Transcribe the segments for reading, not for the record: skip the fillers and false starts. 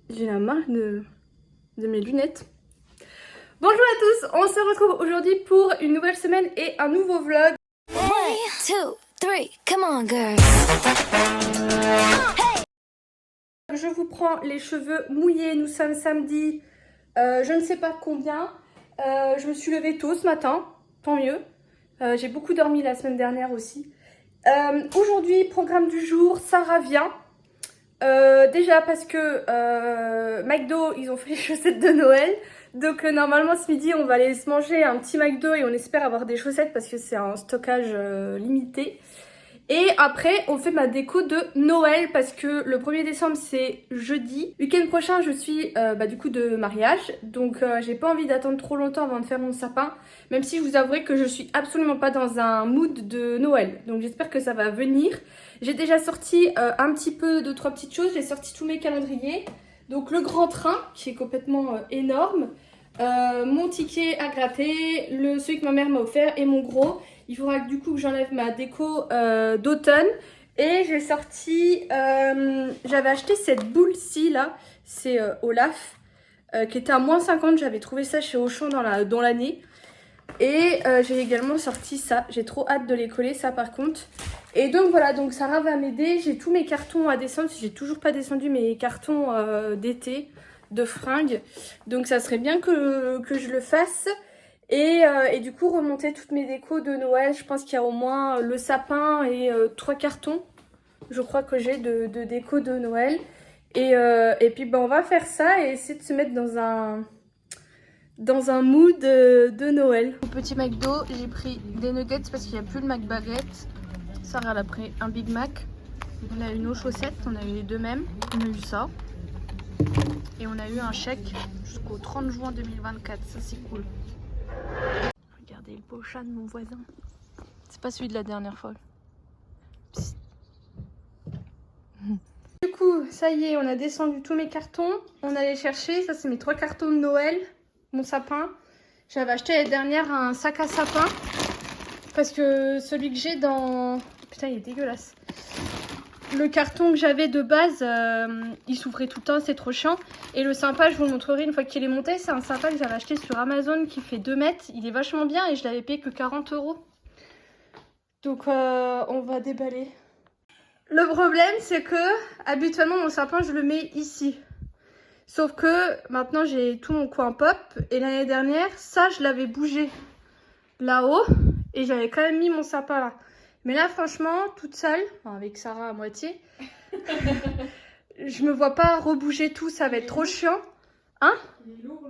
J'ai la marque de mes lunettes. Bonjour à tous, on se retrouve aujourd'hui pour une nouvelle semaine et un nouveau vlog. 1, 2, 3, come on girl. Je vous prends les cheveux mouillés, nous sommes samedi, je ne sais pas combien. Je me suis levée tôt ce matin, tant mieux. J'ai beaucoup dormi la semaine dernière aussi. Aujourd'hui, programme du jour, Sarah vient. Déjà parce que McDo, ils ont fait les chaussettes de Noël. Donc normalement ce midi on va aller se manger un petit McDo et on espère avoir des chaussettes parce que c'est un stockage limité. Et après on fait ma déco de Noël parce que le 1er décembre c'est jeudi. Week-end prochain je suis du coup de mariage. Donc j'ai pas envie d'attendre trop longtemps avant de faire mon sapin. Même si je vous avouerai que je suis absolument pas dans un mood de Noël. Donc j'espère que ça va venir. J'ai déjà sorti un petit peu 2-3 petites choses. J'ai sorti tous mes calendriers. Donc le grand train qui est complètement énorme. Mon ticket à gratter, celui que ma mère m'a offert et mon gros. Il faudra du coup que j'enlève ma déco d'automne. Et j'ai sorti, j'avais acheté cette boule-ci là, c'est Olaf, qui était à -50, j'avais trouvé ça chez Auchan dans l'année. Et j'ai également sorti ça, j'ai trop hâte de les coller ça par contre. Et donc voilà, donc Sarah va m'aider, j'ai tous mes cartons à descendre, j'ai toujours pas descendu mes cartons d'été, de fringues. Donc ça serait bien que je le fasse. Et du coup remonter toutes mes décos de Noël, je pense qu'il y a au moins le sapin et 3 cartons, je crois que j'ai de déco de Noël. Et puis on va faire ça et essayer de se mettre dans un mood de Noël. Au petit McDo, j'ai pris des nuggets parce qu'il n'y a plus le McBaguette. Sarah elle a pris un Big Mac. On a eu nos chaussettes, on a eu les deux mêmes. On a eu ça. Et on a eu un chèque jusqu'au 30 juin 2024. Ça c'est cool. Regardez le beau chat de mon voisin. C'est pas celui de la dernière fois. Psst. Du coup, ça y est, on a descendu tous mes cartons. On allait chercher, ça c'est mes 3 cartons de Noël. Mon sapin. J'avais acheté l'année dernière un sac à sapin. Parce que celui que j'ai dans... Putain, il est dégueulasse. Le carton que j'avais de base, il s'ouvrait tout le temps, c'est trop chiant. Et le sympa, je vous le montrerai une fois qu'il est monté. C'est un sympa que j'avais acheté sur Amazon qui fait 2 mètres. Il est vachement bien et je l'avais payé que 40 €. Donc on va déballer. Le problème, c'est que habituellement mon sapin, je le mets ici. Sauf que maintenant j'ai tout mon coin pop. Et l'année dernière, ça, je l'avais bougé là-haut. Et j'avais quand même mis mon sapin là. Mais là, franchement, toute seule, enfin, avec Sarah à moitié, je me vois pas rebouger tout, ça va être trop chiant. Hein? Il est lourd?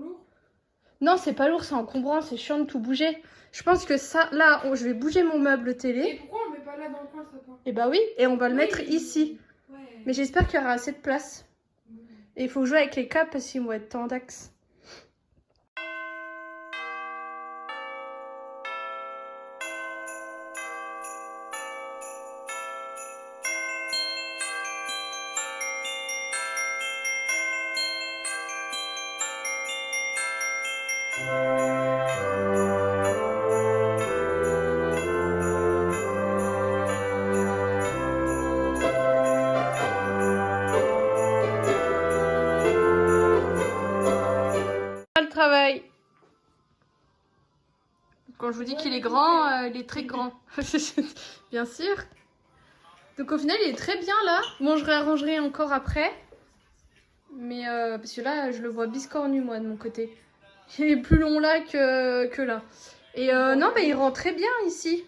Non, c'est pas lourd, c'est encombrant, c'est chiant de tout bouger. Je pense que ça, là, je vais bouger mon meuble télé. Et pourquoi on le met pas là dans le coin, le sapin? Et bah oui, et on va le mettre ici. Ouais. Mais j'espère qu'il y aura assez de place. Et il faut jouer avec les câbles parce qu'ils vont être tendax. Le travail. Quand je vous dis qu'il est grand, il est très grand. Bien sûr. Donc au final, il est très bien là. Bon, je réarrangerai encore après. Mais parce que là, je le vois biscornu moi de mon côté. Il est plus long là que là. Et non, mais il rend très bien ici.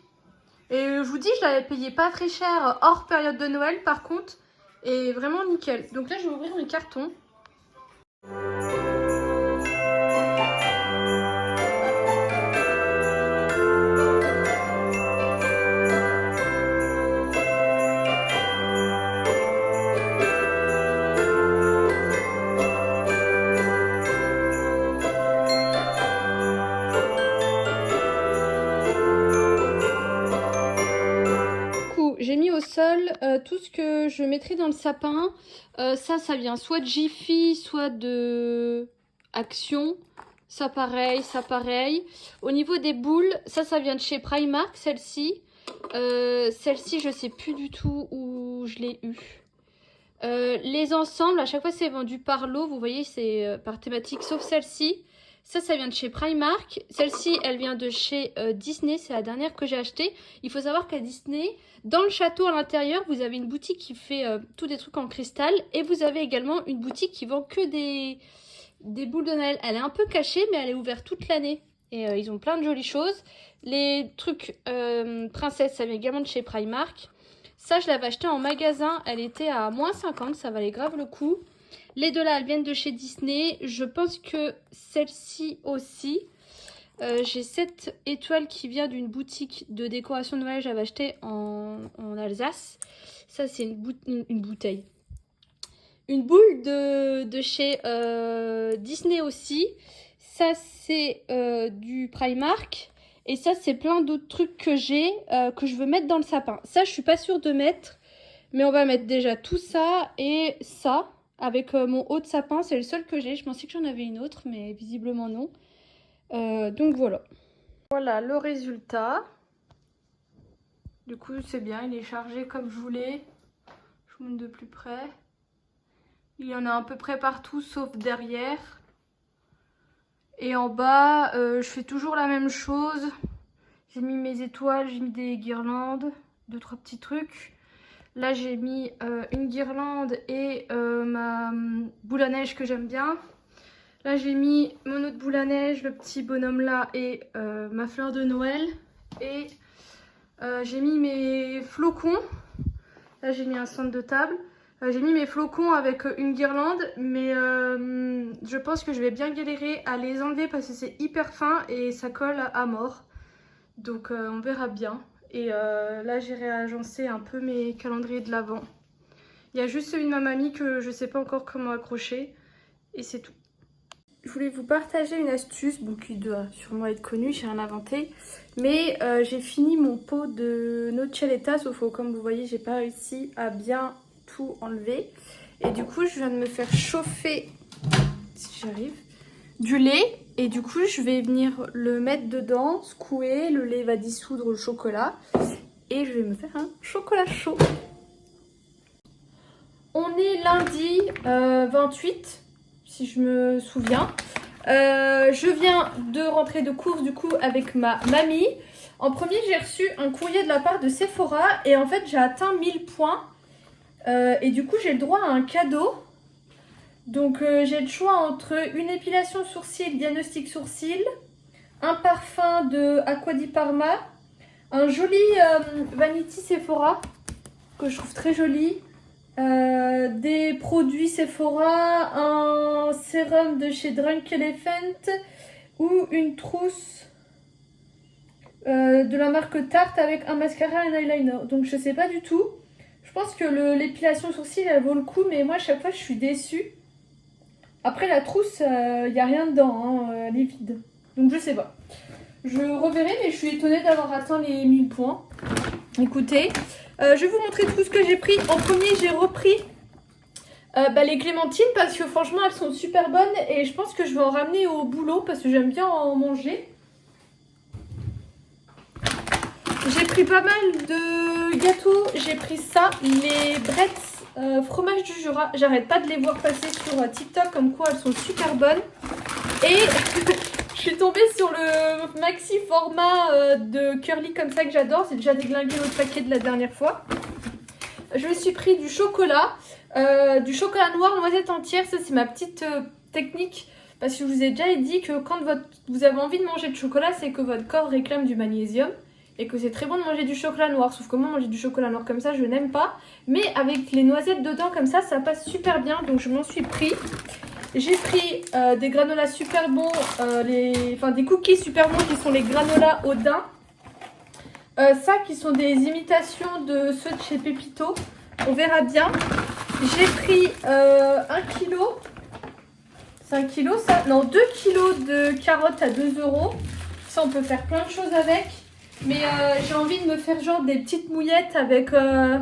Et je vous dis, je l'avais payé pas très cher hors période de Noël par contre. Et vraiment nickel. Donc là, je vais ouvrir mes cartons. J'ai mis au sol tout ce que je mettrai dans le sapin. Ça vient soit de Jiffy, soit de Action. Ça pareil, ça pareil. Au niveau des boules, ça vient de chez Primark, celle-ci. Celle-ci, je sais plus du tout où je l'ai eu. Les ensembles, à chaque fois c'est vendu par lot, vous voyez c'est par thématique, sauf celle-ci. Ça vient de chez Primark. Celle-ci, elle vient de chez Disney, c'est la dernière que j'ai achetée. Il faut savoir qu'à Disney, dans le château à l'intérieur, vous avez une boutique qui fait tous des trucs en cristal. Et vous avez également une boutique qui vend que des boules de Noël. Elle est un peu cachée, mais elle est ouverte toute l'année. Et ils ont plein de jolies choses. Les trucs princesse, ça vient également de chez Primark. Ça, je l'avais acheté en magasin. Elle était à moins 50, ça valait grave le coup. Les deux là, elles viennent de chez Disney. Je pense que celle-ci aussi. J'ai cette étoile qui vient d'une boutique de décoration de Noël. J'avais acheté en Alsace. Ça, c'est une bouteille. Une boule de chez Disney aussi. Ça, c'est du Primark. Et ça, c'est plein d'autres trucs que j'ai, que je veux mettre dans le sapin. Ça, je suis pas sûre de mettre. Mais on va mettre déjà tout ça et ça. Avec mon haut de sapin, c'est le seul que j'ai. Je pensais que j'en avais une autre, mais visiblement non. Donc voilà. Voilà le résultat. Du coup, c'est bien, il est chargé comme je voulais. Je vous montre de plus près. Il y en a à peu près partout, sauf derrière. Et en bas, je fais toujours la même chose. J'ai mis mes étoiles, j'ai mis des guirlandes, 2-3 petits trucs. Là, j'ai mis une guirlande et ma boule à neige que j'aime bien. Là, j'ai mis mon autre boule à neige, le petit bonhomme là et ma fleur de Noël. Et j'ai mis mes flocons. Là, j'ai mis un centre de table. J'ai mis mes flocons avec une guirlande, mais je pense que je vais bien galérer à les enlever parce que c'est hyper fin et ça colle à mort. Donc, on verra bien. Et là, j'ai réagencé un peu mes calendriers de l'Avent. Il y a juste celui de ma mamie que je sais pas encore comment accrocher. Et c'est tout. Je voulais vous partager une astuce, bon, qui doit sûrement être connue, j'ai rien inventé. Mais j'ai fini mon pot de Noccioletta, sauf que comme vous voyez, j'ai pas réussi à bien tout enlever. Et du coup, je viens de me faire chauffer, si j'arrive, du lait. Et du coup, je vais venir le mettre dedans, secouer, le lait va dissoudre le chocolat. Et je vais me faire un chocolat chaud. On est lundi 28, si je me souviens. Je viens de rentrer de course du coup avec ma mamie. En premier, j'ai reçu un courrier de la part de Sephora. Et en fait, j'ai atteint 1000 points. Et du coup, j'ai le droit à un cadeau. Donc j'ai le choix entre une épilation sourcils, diagnostic sourcils, un parfum de Acqua di Parma, un joli Vanity Sephora que je trouve très joli, des produits Sephora, un sérum de chez Drunk Elephant ou une trousse de la marque Tarte avec un mascara et un eyeliner. Donc je sais pas du tout. Je pense que l'épilation sourcils elle vaut le coup, mais moi à chaque fois je suis déçue. Après la trousse, il n'y a rien dedans, hein, elle est vide. Donc je sais pas. Je reverrai, mais je suis étonnée d'avoir atteint les 1000 points. Écoutez, je vais vous montrer tout ce que j'ai pris. En premier, j'ai repris les clémentines parce que franchement, elles sont super bonnes. Et je pense que je vais en ramener au boulot parce que j'aime bien en manger. J'ai pris pas mal de gâteaux. J'ai pris ça, les Bretz. Fromage du Jura, j'arrête pas de les voir passer sur TikTok comme quoi elles sont super bonnes. Et je suis tombée sur le maxi format de curly comme ça que j'adore. C'est déjà déglingué l'autre paquet de la dernière fois. Je me suis pris du chocolat noir noisette entière. Ça c'est ma petite technique parce que je vous ai déjà dit que quand vous avez envie de manger de chocolat, c'est que votre corps réclame du magnésium. Et que c'est très bon de manger du chocolat noir. Sauf que moi, manger du chocolat noir comme ça, je n'aime pas. Mais avec les noisettes dedans comme ça passe super bien. Donc je m'en suis pris. J'ai pris des granolas super bons. Des cookies super bons qui sont les granolas au daim. Ça qui sont des imitations de ceux de chez Pépito. On verra bien. J'ai pris 1 kilo. C'est 1 kilo ça? Non, 2 kilos de carottes à 2 €. Ça, on peut faire plein de choses avec. Mais j'ai envie de me faire genre des petites mouillettes avec de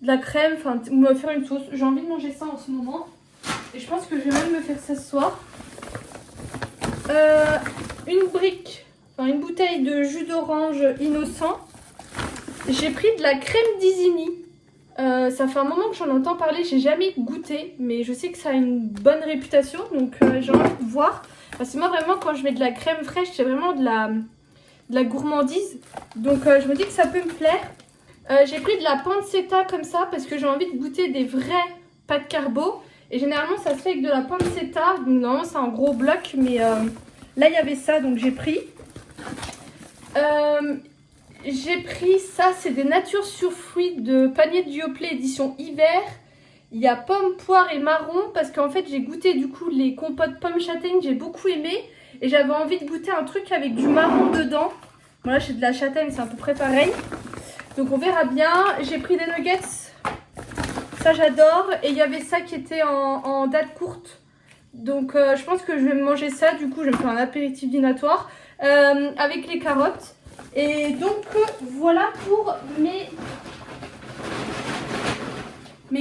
la crème, ou me faire une sauce. J'ai envie de manger ça en ce moment. Et je pense que je vais même me faire ça ce soir. Une bouteille de jus d'orange innocent. J'ai pris de la crème d'Isigny. Ça fait un moment que j'en entends parler, j'ai jamais goûté, mais je sais que ça a une bonne réputation, donc j'ai envie de voir. Parce que moi vraiment quand je mets de la crème fraîche, c'est vraiment de la gourmandise, donc je me dis que ça peut me plaire. J'ai pris de la pancetta comme ça parce que j'ai envie de goûter des vrais pâtes carbo. Et généralement ça se fait avec de la pancetta, donc normalement c'est un gros bloc, mais là il y avait ça donc j'ai pris. J'ai pris ça, c'est des natures sur fruits de panier de Yoplait édition hiver. Il y a pomme, poire et marron parce qu'en fait j'ai goûté du coup les compotes pommes châtaigne, j'ai beaucoup aimé. Et j'avais envie de goûter un truc avec du marron dedans. Bon là j'ai de la châtaigne, c'est à peu près pareil. Donc on verra bien. J'ai pris des nuggets, ça j'adore. Et il y avait ça qui était en date courte. Donc je pense que je vais me manger ça, du coup je vais me faire un apéritif dînatoire avec les carottes. Et donc voilà pour mes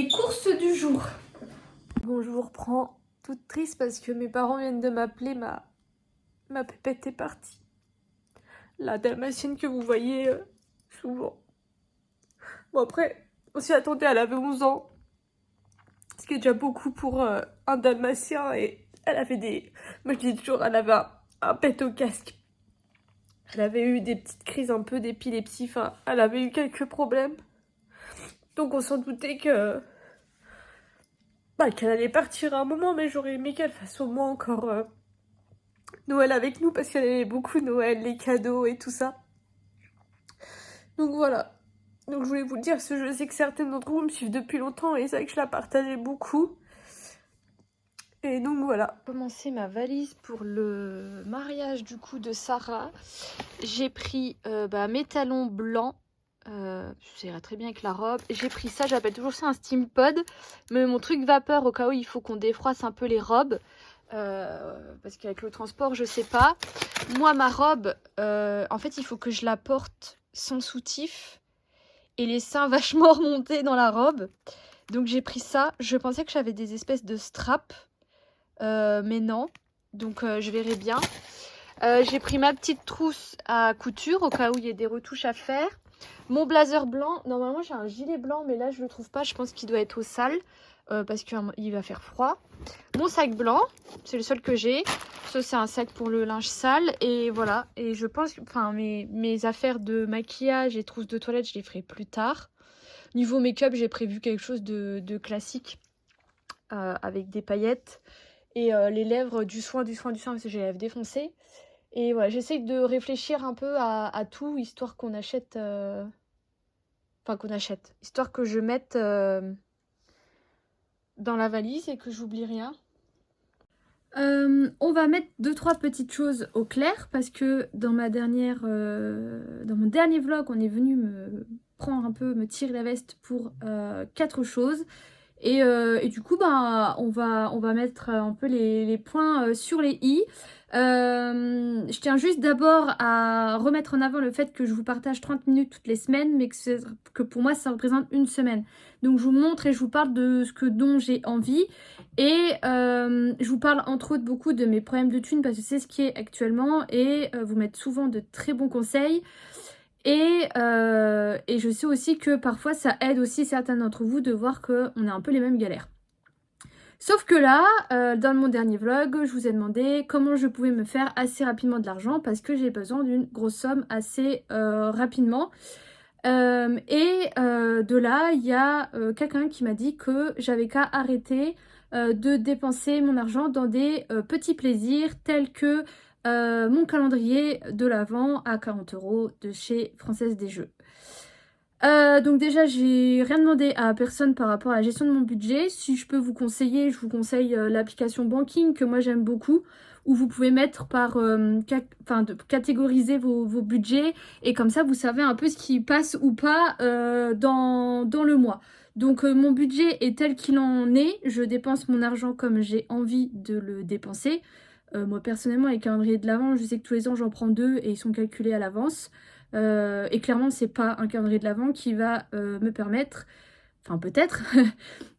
courses du jour. Bon, je vous reprends toute triste parce que mes parents viennent de m'appeler, ma pépette est partie. La dalmatienne que vous voyez souvent. Bon après, on s'y attendait, elle avait 11 ans. Ce qui est déjà beaucoup pour un dalmatien et elle avait des... Moi je dis toujours, elle avait un pet au casque. Elle avait eu des petites crises un peu d'épilepsie, enfin, elle avait eu quelques problèmes. Donc on s'en doutait que... qu'elle allait partir à un moment, mais j'aurais aimé qu'elle fasse au moins encore Noël avec nous, parce qu'elle aimait beaucoup Noël, les cadeaux et tout ça. Donc voilà. Donc je voulais vous le dire, parce que je sais que certaines d'entre vous me suivent depuis longtemps, et c'est vrai que je la partageais beaucoup. Et donc voilà. J'ai commencé ma valise pour le mariage du coup de Sarah. J'ai pris mes talons blancs. Ça ira très bien avec la robe. J'ai pris ça, j'appelle toujours ça un steam pod. Mais mon truc vapeur au cas où il faut qu'on défroisse un peu les robes. Parce qu'avec le transport, je sais pas. Moi, ma robe, en fait, il faut que je la porte sans soutif. Et les seins vachement remontés dans la robe. Donc j'ai pris ça. Je pensais que j'avais des espèces de straps. Mais non, donc je verrai bien. J'ai pris ma petite trousse à couture au cas où il y a des retouches à faire. Mon blazer blanc, normalement j'ai un gilet blanc mais là je le trouve pas, je pense qu'il doit être au sale parce qu'il va faire froid. Mon sac blanc, c'est le seul que j'ai. Ça c'est un sac pour le linge sale et voilà. Et je pense que mes affaires de maquillage et trousse de toilette je les ferai plus tard. Niveau make-up j'ai prévu quelque chose de classique avec des paillettes. Et les lèvres, du soin, parce que j'ai les lèvres défoncées. Et voilà, j'essaie de réfléchir un peu à tout, histoire qu'on achète... histoire que je mette dans la valise et que j'oublie rien. On va mettre 2-3 petites choses au clair, parce que dans mon dernier vlog, on est venu me prendre un peu, me tirer la veste pour 4 choses. Et du coup, on va mettre un peu les points sur les i. Je tiens juste d'abord à remettre en avant le fait que je vous partage 30 minutes toutes les semaines, mais que pour moi, ça représente une semaine. Donc, je vous montre et je vous parle de dont j'ai envie. Et je vous parle entre autres beaucoup de mes problèmes de thunes, parce que c'est ce qui est actuellement. Et vous mettre souvent de très bons conseils. Et je sais aussi que parfois ça aide aussi certains d'entre vous de voir qu'on a un peu les mêmes galères. Sauf que là, dans mon dernier vlog, je vous ai demandé comment je pouvais me faire assez rapidement de l'argent, parce que j'ai besoin d'une grosse somme assez rapidement. De là, il y a quelqu'un qui m'a dit que j'avais qu'à arrêter de dépenser mon argent dans des petits plaisirs tels que mon calendrier de l'Avent à 40 € de chez Française des Jeux. Donc déjà, j'ai rien demandé à personne par rapport à la gestion de mon budget. Si je peux vous conseiller, je vous conseille l'application Banking que moi j'aime beaucoup, où vous pouvez mettre catégoriser vos budgets, et comme ça vous savez un peu ce qui passe ou pas dans le mois. Donc mon budget est tel qu'il en est, je dépense mon argent comme j'ai envie de le dépenser. Moi personnellement, les calendriers de l'Avent, je sais que tous les ans j'en prends 2 et ils sont calculés à l'avance. Et clairement c'est pas un calendrier de l'Avent qui va me permettre Enfin peut-être,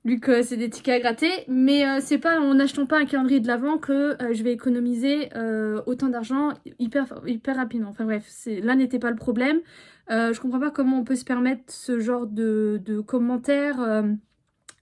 vu que c'est des tickets à gratter, mais c'est pas en n'achetant pas un calendrier de l'Avent que je vais économiser autant d'argent hyper rapidement. Enfin bref, là n'était pas le problème. Je comprends pas comment on peut se permettre ce genre de commentaires.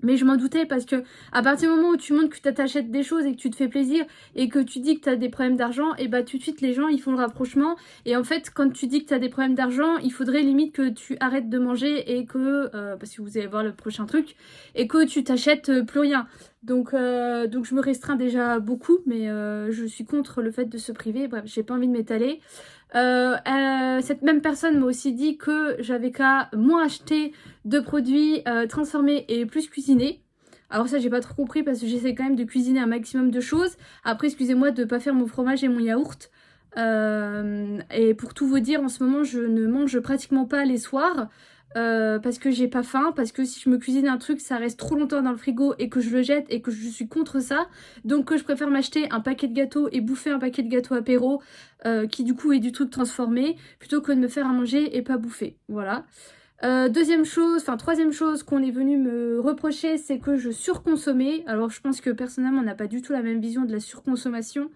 Mais je m'en doutais parce que à partir du moment où tu montres que tu t'achètes des choses et que tu te fais plaisir et que tu dis que tu as des problèmes d'argent, et bah tout de suite les gens ils font le rapprochement. Et en fait quand tu dis que tu as des problèmes d'argent, il faudrait limite que tu arrêtes de manger et que, parce que vous allez voir le prochain truc, et que tu t'achètes plus rien. Donc je me restreins déjà beaucoup, mais je suis contre le fait de se priver. Bref, j'ai pas envie de m'étaler. Cette même personne m'a aussi dit que j'avais qu'à moins acheter de produits transformés et plus cuisinés. Alors ça j'ai pas trop compris parce que j'essaie quand même de cuisiner un maximum de choses. Après excusez-moi de pas faire mon fromage et mon yaourt. Et pour tout vous dire, en ce moment je ne mange pratiquement pas les soirs. Parce que j'ai pas faim, parce que si je me cuisine un truc ça reste trop longtemps dans le frigo et que je le jette et que je suis contre ça, donc je préfère m'acheter un paquet de gâteaux et bouffer un paquet de gâteaux apéro qui du coup est du truc transformé plutôt que de me faire à manger et pas bouffer, voilà. Troisième chose qu'on est venu me reprocher, c'est que je surconsommais. Alors je pense que personnellement on n'a pas du tout la même vision de la surconsommation.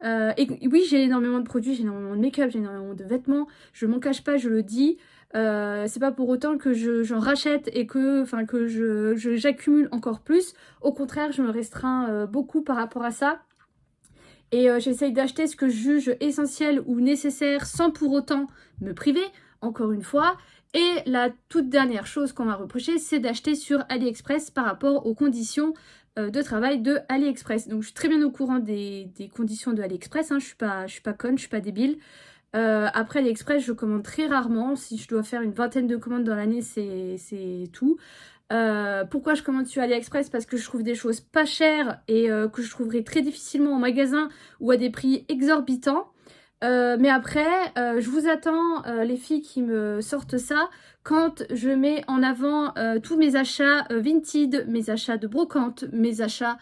Et oui, j'ai énormément de produits, j'ai énormément de make-up, j'ai énormément de vêtements, je m'en cache pas, je le dis. C'est pas pour autant que j'en rachète et que j'accumule encore plus. Au contraire, je me restreins beaucoup par rapport à ça. Et j'essaye d'acheter ce que je juge essentiel ou nécessaire sans pour autant me priver, encore une fois. Et la toute dernière chose qu'on m'a reproché, c'est d'acheter sur AliExpress par rapport aux conditions de travail de AliExpress. Donc je suis très bien au courant des conditions de AliExpress, hein. Je suis pas conne, je suis pas débile. Après AliExpress, je commande très rarement. Si je dois faire une vingtaine de commandes dans l'année, c'est tout. Pourquoi je commande sur AliExpress? Parce que je trouve des choses pas chères et que je trouverai très difficilement en magasin ou à des prix exorbitants. Mais après, je vous attends, les filles qui me sortent ça, quand je mets en avant tous mes achats Vinted, mes achats de brocante, mes achats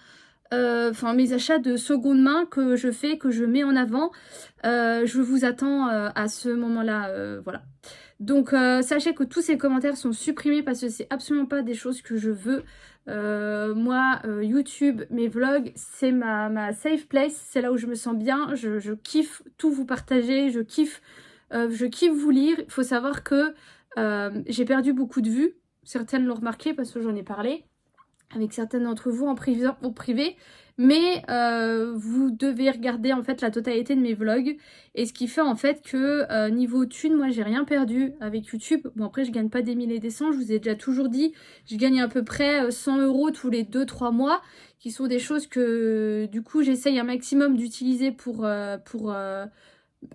de seconde main que je fais, que je mets en avant. Je vous attends à ce moment-là, voilà. Donc sachez que tous ces commentaires sont supprimés parce que c'est absolument pas des choses que je veux. Moi, YouTube, mes vlogs, c'est ma safe place, c'est là où je me sens bien, je kiffe tout vous partager, je kiffe vous lire. Il faut savoir que j'ai perdu beaucoup de vues, certaines l'ont remarqué parce que j'en ai parlé avec certaines d'entre vous en privé, mais vous devez regarder en fait la totalité de mes vlogs, et ce qui fait en fait que niveau thunes, moi j'ai rien perdu avec YouTube. Bon après je gagne pas des 1000 et des cents, je vous ai déjà toujours dit, je gagne à peu près 100 € tous les 2-3 mois, qui sont des choses que du coup j'essaye un maximum d'utiliser pour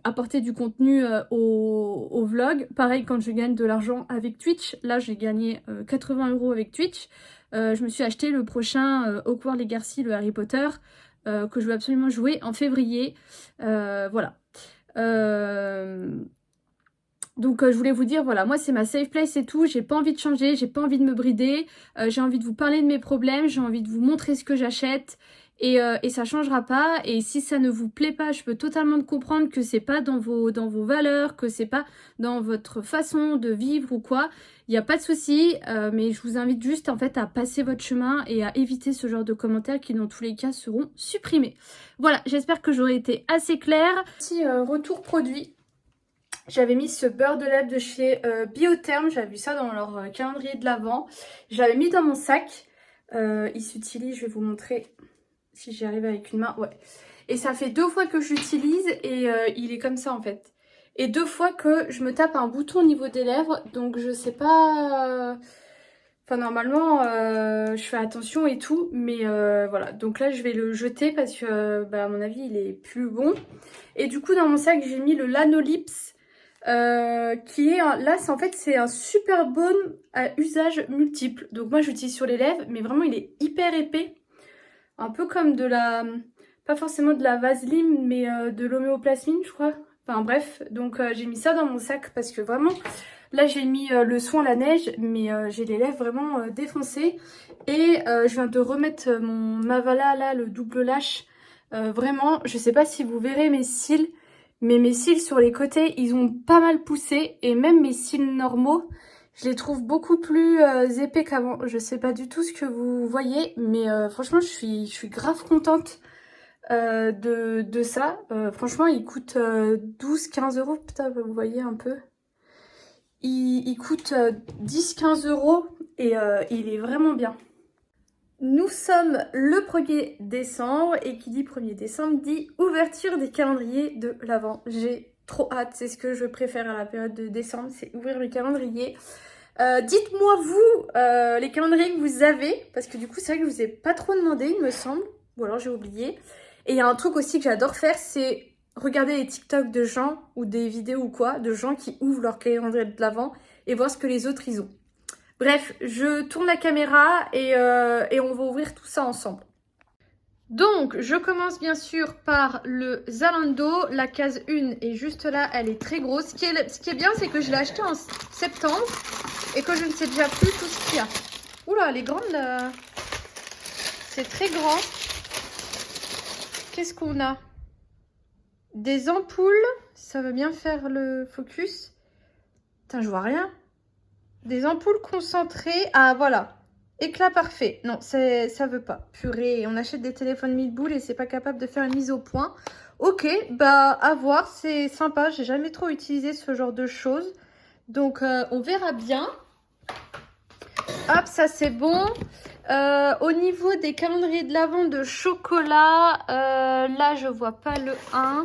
apporter du contenu au vlog. Pareil quand je gagne de l'argent avec Twitch, là j'ai gagné 80 € avec Twitch. Je me suis acheté le prochain Hogwarts Legacy, le Harry Potter, que je veux absolument jouer en février. Voilà. Donc je voulais vous dire, voilà, moi c'est ma safe place et tout, j'ai pas envie de changer, j'ai pas envie de me brider, j'ai envie de vous parler de mes problèmes, j'ai envie de vous montrer ce que j'achète. Et ça changera pas, et si ça ne vous plaît pas, je peux totalement comprendre que c'est pas dans vos valeurs, que c'est pas dans votre façon de vivre ou quoi, il n'y a pas de souci, mais je vous invite juste en fait à passer votre chemin et à éviter ce genre de commentaires qui dans tous les cas seront supprimés. Voilà, j'espère que j'aurai été assez claire. Petit retour produit. J'avais mis ce beurre de lèvres de chez Biotherm, j'avais vu ça dans leur calendrier de l'Avent. Je l'avais mis dans mon sac, il s'utilise, je vais vous montrer si j'y arrive avec une main, ouais. Et ça fait 2 fois que je l'utilise et il est comme ça en fait. Et 2 fois que je me tape un bouton au niveau des lèvres, donc je sais pas... Enfin normalement je fais attention et tout, mais voilà. Donc là je vais le jeter parce que bah, à mon avis il est plus bon. Et du coup dans mon sac j'ai mis le Lanolips qui est là c'est un super baume à usage multiple. Donc moi j'utilise sur les lèvres, mais vraiment il est hyper épais. Un peu comme de la... Pas forcément de la vaseline, mais de l'homéoplasmine, je crois. Enfin bref, donc j'ai mis ça dans mon sac parce que vraiment... Là j'ai mis le soin la neige, mais j'ai les lèvres vraiment défoncées. Et je viens de remettre mon Mavala, là, le double lash. Vraiment, je sais pas si vous verrez mes cils, mais mes cils sur les côtés, ils ont pas mal poussé. Et même mes cils normaux, Je les trouve beaucoup plus épais qu'avant. Je sais pas du tout ce que vous voyez, mais franchement, je suis grave contente de ça. Franchement, il coûte 12-15 euros. Putain, vous voyez un peu. Il coûte 10-15 euros et il est vraiment bien. Nous sommes le 1er décembre et qui dit 1er décembre dit ouverture des calendriers de l'Avent. J'ai trop hâte, c'est ce que je préfère à la période de décembre, c'est ouvrir le calendrier. Dites-moi vous les calendriers que vous avez, parce que du coup c'est vrai que je vous ai pas trop demandé il me semble, ou alors j'ai oublié. Et il y a un truc aussi que j'adore faire, c'est regarder les TikTok de gens ou des vidéos ou quoi, de gens qui ouvrent leur calendrier de l'Avent et voir ce que les autres ils ont. Bref, je tourne la caméra et on va ouvrir tout ça ensemble. Donc, je commence bien sûr par le Zalando. La case 1 est juste là, elle est très grosse. Ce qui est bien, c'est que je l'ai acheté en septembre et que je ne sais déjà plus tout ce qu'il y a. Oula, elle est grande là. C'est très grand. Qu'est-ce qu'on a? Des ampoules. Ça veut bien faire le focus. Putain, je vois rien. Des ampoules concentrées. Ah, voilà. Éclat parfait. Non, ça veut pas. Purée, on achète des téléphones 1000 boules et c'est pas capable de faire une mise au point. Ok, bah à voir, c'est sympa. J'ai jamais trop utilisé ce genre de choses. Donc, on verra bien. Hop, ça c'est bon. Au niveau des calendriers de l'Avent de chocolat, là, je vois pas le 1.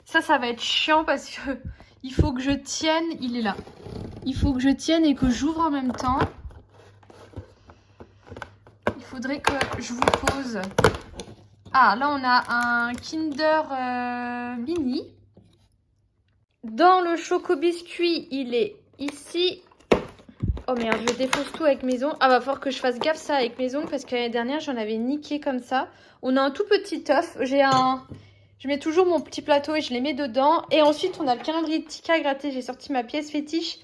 Ça va être chiant parce que il faut que je tienne. Il est là. Il faut que je tienne et que j'ouvre en même temps. Il faudrait que je vous pose. Ah, là, on a un Kinder Mini. Dans le choco biscuit, il est ici. Oh merde, je défonce tout avec mes ongles. Ah, va falloir que je fasse gaffe ça avec mes ongles parce que l'année dernière, j'en avais niqué comme ça. On a un tout petit œuf. Je mets toujours mon petit plateau et je les mets dedans. Et ensuite, on a le calendrier de Tika à gratter. J'ai sorti ma pièce fétiche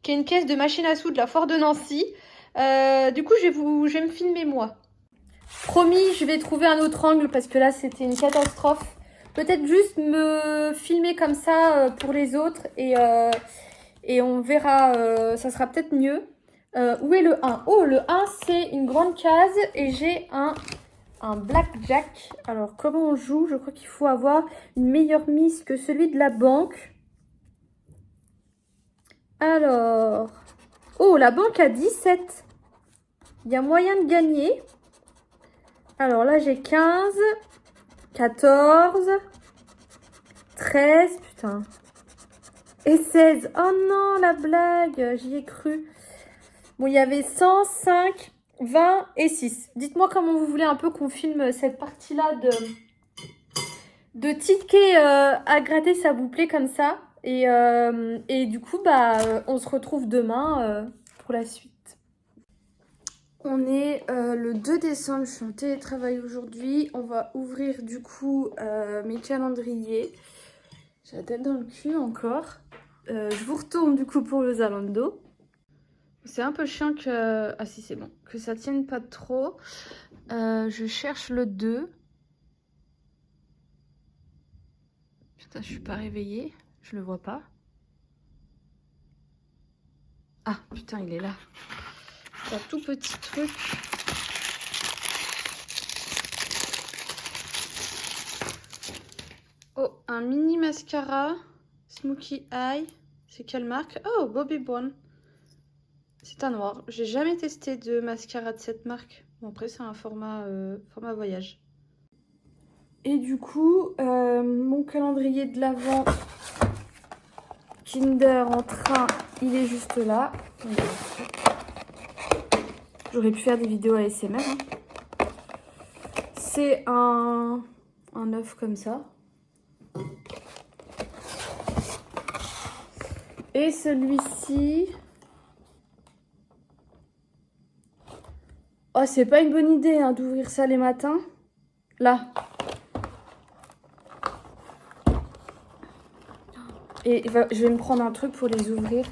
qui est une caisse de machine à sous de la foire de Nancy. Du coup, je vais me filmer moi. Promis, je vais trouver un autre angle parce que là, c'était une catastrophe. Peut-être juste me filmer comme ça pour les autres et on verra, ça sera peut-être mieux. Où est le 1? Oh, le 1, c'est une grande case et j'ai un blackjack. Alors, comment on joue? Je crois qu'il faut avoir une meilleure mise que celui de la banque. Alors... Oh, la banque a 17. Il y a moyen de gagner. Alors là, j'ai 15, 14, 13, putain. Et 16. Oh non, la blague, j'y ai cru. Bon, il y avait 100, 5, 20 et 6. Dites-moi comment vous voulez un peu qu'on filme cette partie-là de tickets à gratter, ça vous plaît comme ça. Et du coup, bah, on se retrouve demain pour la suite. On est le 2 décembre, je suis en télétravail aujourd'hui. On va ouvrir du coup mes calendriers. J'ai la tête dans le cul encore. Je vous retourne du coup pour le Zalando. C'est un peu chiant que... Ah si, c'est bon. Que ça tienne pas trop. Je cherche le 2. Putain, je suis pas réveillée. Je le vois pas. Ah, putain, il est là. C'est un tout petit truc. Oh, un mini mascara. Smoky Eye. C'est quelle marque? Oh, Bobbi Brown. C'est un noir. J'ai jamais testé de mascara de cette marque. Bon, après, c'est un format voyage. Et du coup, mon calendrier de l'Avent Kinder en train, il est juste là. J'aurais pu faire des vidéos ASMR. Hein. C'est un œuf comme ça. Et celui-ci... Oh, c'est pas une bonne idée hein, d'ouvrir ça les matins. Là. Et je vais me prendre un truc pour les ouvrir.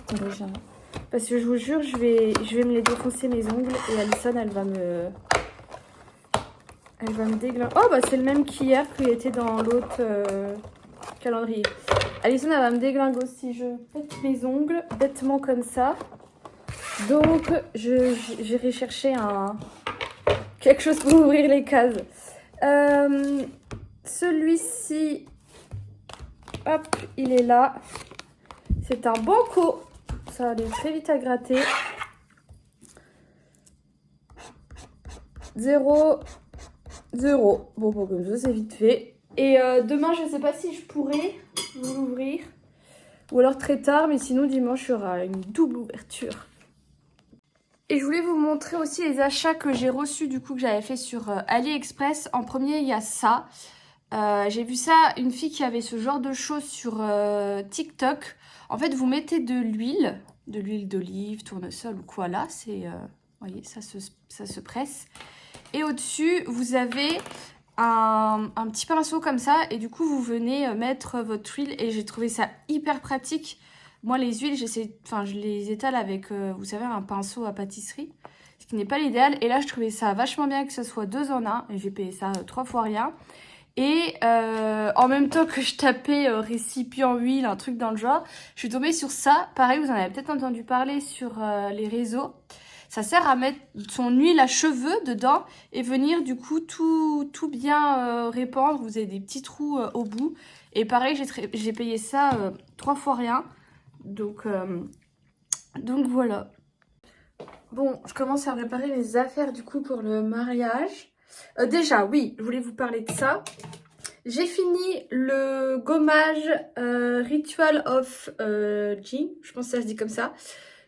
Parce que je vous jure, je vais me les défoncer mes ongles. Et Alison, elle va me déglinguer. Oh, bah c'est le même qu'hier, qui était dans l'autre calendrier. Alison, elle va me déglinguer si je pète mes ongles bêtement comme ça. Donc, j'irai chercher quelque chose pour ouvrir les cases. Celui-ci, hop, il est là. C'est un banco. Ça va aller très vite à gratter. 0, 0. Bon, comme ça, c'est vite fait. Et demain, je ne sais pas si je pourrai vous l'ouvrir. Ou alors très tard, mais sinon, dimanche, il y aura une double ouverture. Et je voulais vous montrer aussi les achats que j'ai reçus, du coup, que j'avais fait sur AliExpress. En premier, il y a ça. J'ai vu ça, une fille qui avait ce genre de choses sur TikTok. En fait, vous mettez de l'huile d'olive, tournesol ou quoi là. C'est, vous voyez, ça se presse. Et au-dessus, vous avez un petit pinceau comme ça. Et du coup, vous venez mettre votre huile. Et j'ai trouvé ça hyper pratique. Moi, les huiles, je les étale avec, vous savez, un pinceau à pâtisserie. Ce qui n'est pas l'idéal. Et là, je trouvais ça vachement bien que ce soit 2 en 1. Et j'ai payé ça 3 fois rien. Et en même temps que je tapais récipient huile, un truc dans le genre, je suis tombée sur ça. Pareil, vous en avez peut-être entendu parler sur les réseaux. Ça sert à mettre son huile à cheveux dedans et venir du coup tout bien répandre. Vous avez des petits trous au bout. Et pareil, j'ai payé ça 3 fois rien. Donc voilà. Bon, je commence à préparer les affaires du coup pour le mariage. Déjà, oui, je voulais vous parler de ça. J'ai fini le gommage Ritual of Jean, je pense que ça se dit comme ça,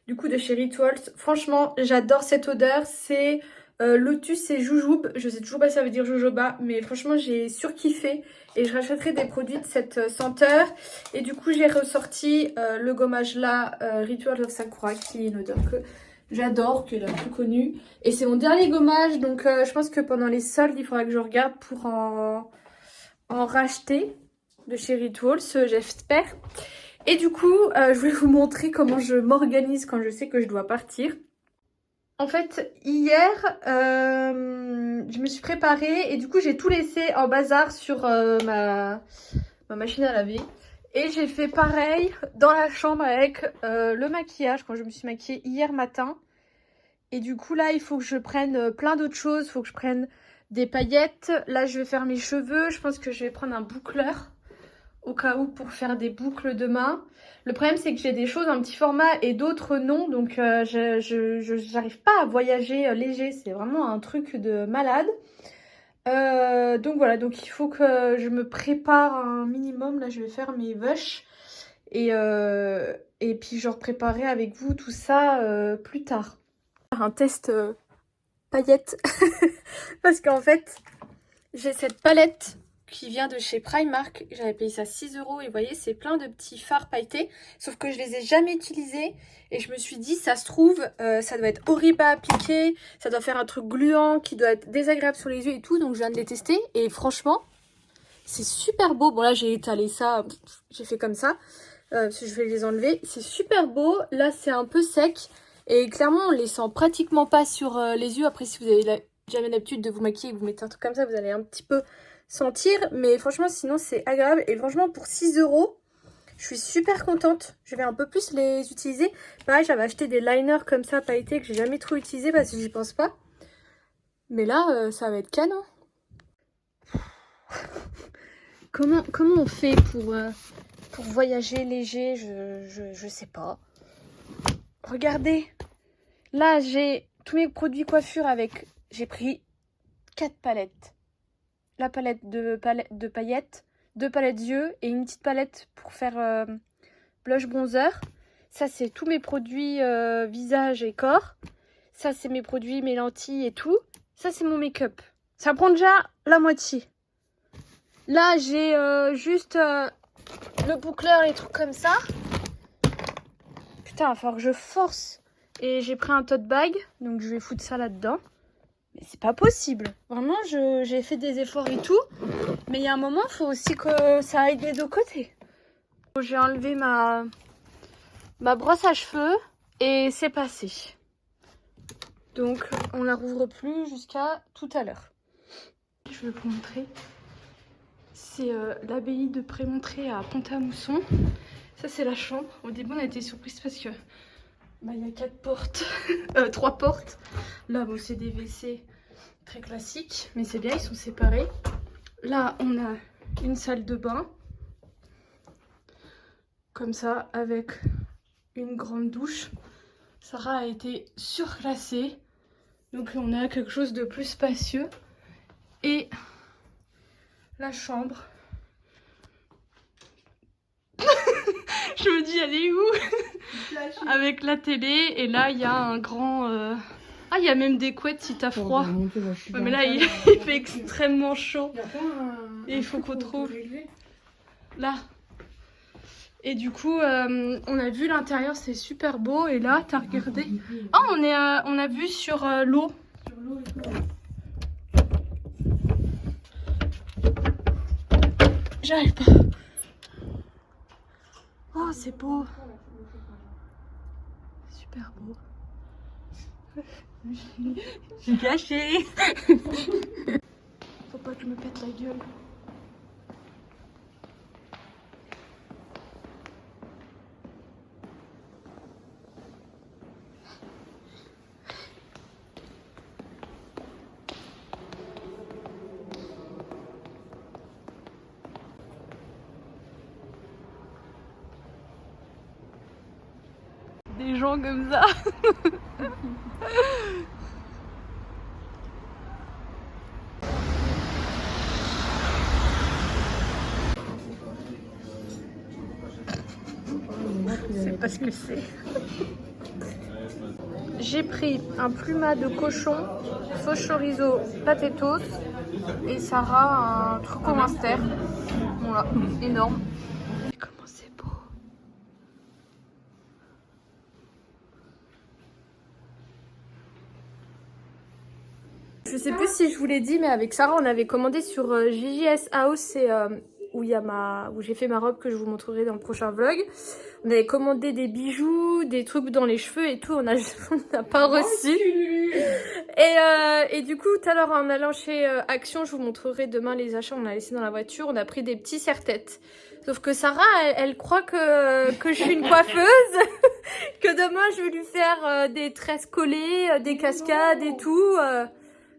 du coup de chez Rituals. Franchement, j'adore cette odeur, c'est lotus et joujube. Je sais toujours pas si ça veut dire jojoba, mais franchement j'ai surkiffé et je rachèterai des produits de cette senteur. Et du coup j'ai ressorti le gommage là, Ritual of Sakura, qui est une odeur que j'adore, qui est la plus connue. Et c'est mon dernier gommage, donc je pense que pendant les soldes, il faudra que je regarde pour en racheter de chez Rituals, j'espère. Et du coup, je voulais vous montrer comment je m'organise quand je sais que je dois partir. En fait, hier, je me suis préparée et du coup, j'ai tout laissé en bazar sur ma machine à laver. Et j'ai fait pareil dans la chambre avec le maquillage quand je me suis maquillée hier matin. Et du coup, là, il faut que je prenne plein d'autres choses. Il faut que je prenne des paillettes. Là, je vais faire mes cheveux. Je pense que je vais prendre un boucleur au cas où pour faire des boucles demain. Le problème, c'est que j'ai des choses en petit format et d'autres non. Donc, j'arrive pas à voyager léger. C'est vraiment un truc de malade. Donc voilà, donc il faut que je me prépare un minimum. Là, je vais faire mes vaches. Et puis, je préparerai avec vous tout ça plus tard. Un test paillettes parce qu'en fait j'ai cette palette qui vient de chez Primark. J'avais payé ça 6 € et vous voyez c'est plein de petits fards pailletés, sauf que je les ai jamais utilisés et je me suis dit ça se trouve ça doit être horrible à appliquer, ça doit faire un truc gluant qui doit être désagréable sur les yeux et tout, donc je viens de les tester et franchement c'est super beau. Bon là j'ai étalé ça, j'ai fait comme ça parce que je vais les enlever, c'est super beau. Là c'est un peu sec et clairement, on les sent pratiquement pas sur les yeux. Après, si vous avez jamais l'habitude de vous maquiller et que vous mettez un truc comme ça, vous allez un petit peu sentir. Mais franchement, sinon, c'est agréable. Et franchement, pour 6 €, je suis super contente. Je vais un peu plus les utiliser. Pareil, j'avais acheté des liners comme ça, pailletés, que j'ai jamais trop utilisé parce que j'y pense pas. Mais là, ça va être canon. Comment on fait pour voyager léger? Je sais pas. Regardez, là j'ai tous mes produits coiffure avec, j'ai pris 4 palettes. La palette de paillettes, 2 palettes yeux et une petite palette pour faire blush bronzer. Ça c'est tous mes produits visage et corps. Ça c'est mes produits, mes lentilles et tout. Ça c'est mon make-up. Ça prend déjà la moitié. Là j'ai juste le boucleur, les trucs comme ça. Putain, il va falloir que je force. Et j'ai pris un tote bag, donc je vais foutre ça là-dedans. Mais c'est pas possible. Vraiment, j'ai fait des efforts et tout. Mais il y a un moment, il faut aussi que ça aille des deux côtés. J'ai enlevé ma brosse à cheveux et c'est passé. Donc, on la rouvre plus jusqu'à tout à l'heure. Je vais vous montrer C'est l'abbaye de Prémontré à Pont-à-Mousson. Ça c'est la chambre. Au début on a été surprise parce que bah, y a 4 portes, 3 portes. Là bon c'est des WC très classiques, mais c'est bien, ils sont séparés. Là on a une salle de bain. Comme ça, avec une grande douche. Sarah a été surclassée. Donc on a quelque chose de plus spacieux. Et la chambre. Je me dis, elle est où? Avec la télé. Et là, il y a un grand... Ah, il y a même des couettes si t'as froid. Ouais, mais là, il fait extrêmement chaud. Et il faut qu'on trouve... Là. Et du coup, on a vu l'intérieur, c'est super beau. Et là, t'as regardé... Oh, on a vu sur l'eau. J'arrive pas. Oh, c'est beau. Super beau. J'ai caché. Faut pas que je me pète la gueule. Des gens comme ça. Je sais pas ce que c'est. J'ai pris un plumat de cochon, sauce chorizo, potatoes et Sarah un truc au minster. Voilà, énorme. Comment c'est beau. Je sais plus si je vous l'ai dit, mais avec Sarah, on avait commandé sur JJS House, c'est où j'ai fait ma robe que je vous montrerai dans le prochain vlog. On avait commandé des bijoux, des trucs dans les cheveux et tout, on n'a pas reçu. Et du coup, tout à l'heure, en allant chez Action, je vous montrerai demain les achats, on a laissé dans la voiture, on a pris des petits serre-têtes. Sauf que Sarah, elle croit que je suis une coiffeuse, que demain je vais lui faire des tresses collées, des cascades et tout.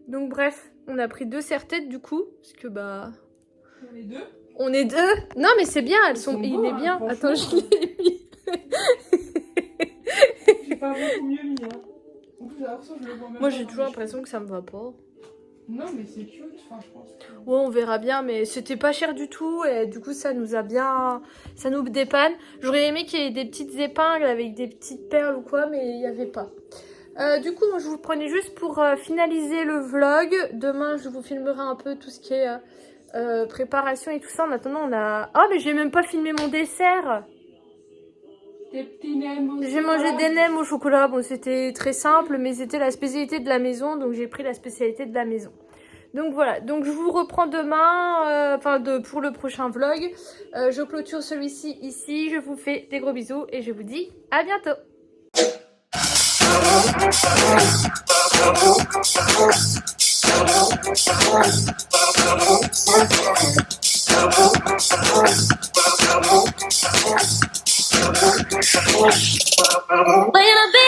Donc bref, on a pris 2 serre-têtes du coup, parce que bah... On est 2. On est 2. Non mais c'est bien, il est bien. Attends, je l'ai mis. J'ai pas beaucoup mieux mis. Hein. En plus, alors ça, je le vois même Moi pas j'ai dans toujours les l'impression que ça me va pas. Non, mais c'est cute, enfin, je pense. Ouais, on verra bien, mais c'était pas cher du tout et du coup ça nous a bien... Ça nous dépanne. J'aurais aimé qu'il y ait des petites épingles avec des petites perles ou quoi, mais il n'y avait pas. Du coup, je vous prenais juste pour finaliser le vlog. Demain, je vous filmerai un peu tout ce qui est préparation et tout ça. En attendant, on a... Oh, mais j'ai même pas filmé mon dessert. Des petits nems au J'ai mangé des nems au chocolat. Bon, c'était très simple, mais c'était la spécialité de la maison. Donc, j'ai pris la spécialité de la maison. Donc, voilà. Donc, je vous reprends demain, pour le prochain vlog. Je clôture celui-ci ici. Je vous fais des gros bisous et je vous dis à bientôt. When I be